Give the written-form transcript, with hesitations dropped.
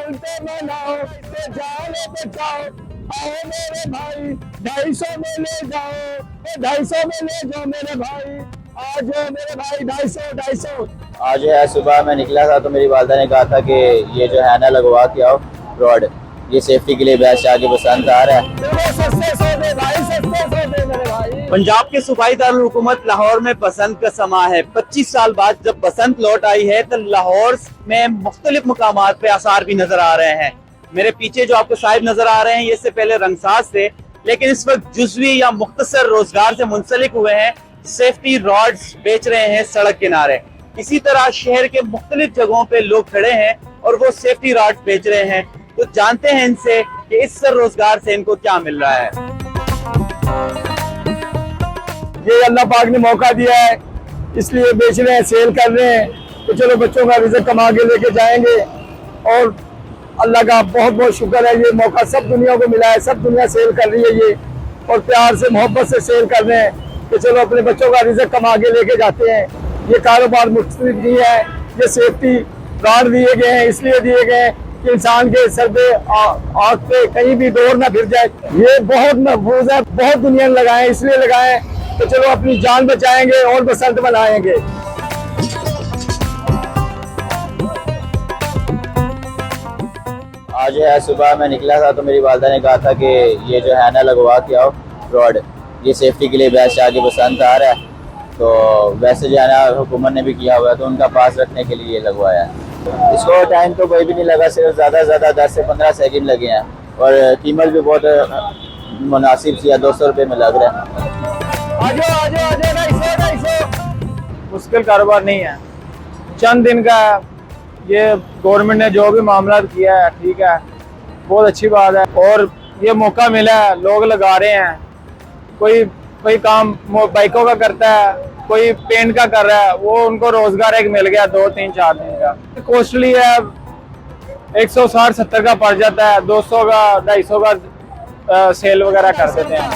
मिलते मनाओ तो जान बचाओ। आओ मेरे भाई 250 में ले जाओ, 250 में ले जाओ मेरे भाई। आज मेरे भाई 250। आज जो है सुबह मैं निकला था तो मेरी वालदा ने कहा था कि ये जो है ना लगवा के आओ रॉड, ये सेफ्टी के लिए बेस्ट आगे बसंत आ रहा है। सस्ते सौदे भाई, सस्ते सौदे मेरे भाई। पंजाब के सूबाई दारुल हुकूमत लाहौर में बसंत का समा है। 25 साल बाद जब बसंत लौट आई है तो लाहौर में मुख्तलिफ मकामात पे आसार भी नजर आ रहे हैं। मेरे पीछे जो आपको साहिब नजर आ रहे हैं ये इससे पहले रंगसाज थे, लेकिन इस वक्त जुज़वी या मुख्तसर रोजगार से मुंसलिक हुए हैं, सेफ्टी रॉड्स बेच रहे हैं सड़क किनारे। इसी तरह शहर के मुख्तलिफ जगहों पे लोग खड़े हैं और वो सेफ्टी रॉड्स बेच रहे हैं। तो जानते हैं इनसे कि इस रोजगार से इनको क्या मिल रहा है। ये अल्लाह पाक ने मौका दिया है इसलिए बेच रहे हैं, सेल कर रहे हैं। तो चलो बच्चों का रिज़्क़ कमा के लेके जाएंगे और अल्लाह का बहुत बहुत शुक्र है, ये मौका सब दुनिया को मिला है। सब दुनिया सेल कर रही है ये, और प्यार से मोहब्बत से सेल कर रहे हैं कि चलो अपने बच्चों का रिज़्क़ कमा के लेके जाते हैं। ये कारोबार मुख्तलिफ नहीं है, ये सेफ्टी गार्ड दिए गए हैं, इसलिए दिए गए हैं कि इंसान के सर पे आँख पे कहीं भी डोर ना फिर जाए। ये बहुत महफूज है, बहुत दुनिया ने लगाए इसलिए लगाए तो चलो अपनी जान बचाएंगे और बसंत मनाएंगे। आज जो है सुबह मैं निकला था तो मेरी वालदा ने कहा था कि ये जो है ना लगवा के आओ रॉड, ये सेफ्टी के लिए बेस्ट आगे बसंत आ रहा है। तो वैसे जो है ना हुकूमत ने भी किया हुआ है तो उनका पास रखने के लिए लगवाया है। इसको टाइम तो कोई भी नहीं लगा, सिर्फ ज़्यादा से ज़्यादा 10 से 15 सेकंड लगे हैं और कीमत भी बहुत मुनासिब सी है, 200 रुपये में लग रहा है। आजो आजो आजो 250। मुश्किल कारोबार नहीं है, चंद दिन का है। ये गवर्नमेंट ने जो भी मामला किया है ठीक है, बहुत अच्छी बात है। और ये मौका मिला है, लोग लगा रहे हैं। कोई काम बाइकों का करता है, कोई पेंट का कर रहा है, वो उनको रोजगार एक मिल गया 2 3 4 दिन का। कॉस्टली है, 160 70 का पड़ जाता है, 200 का 250 का सेल वगैरह कर देते हैं।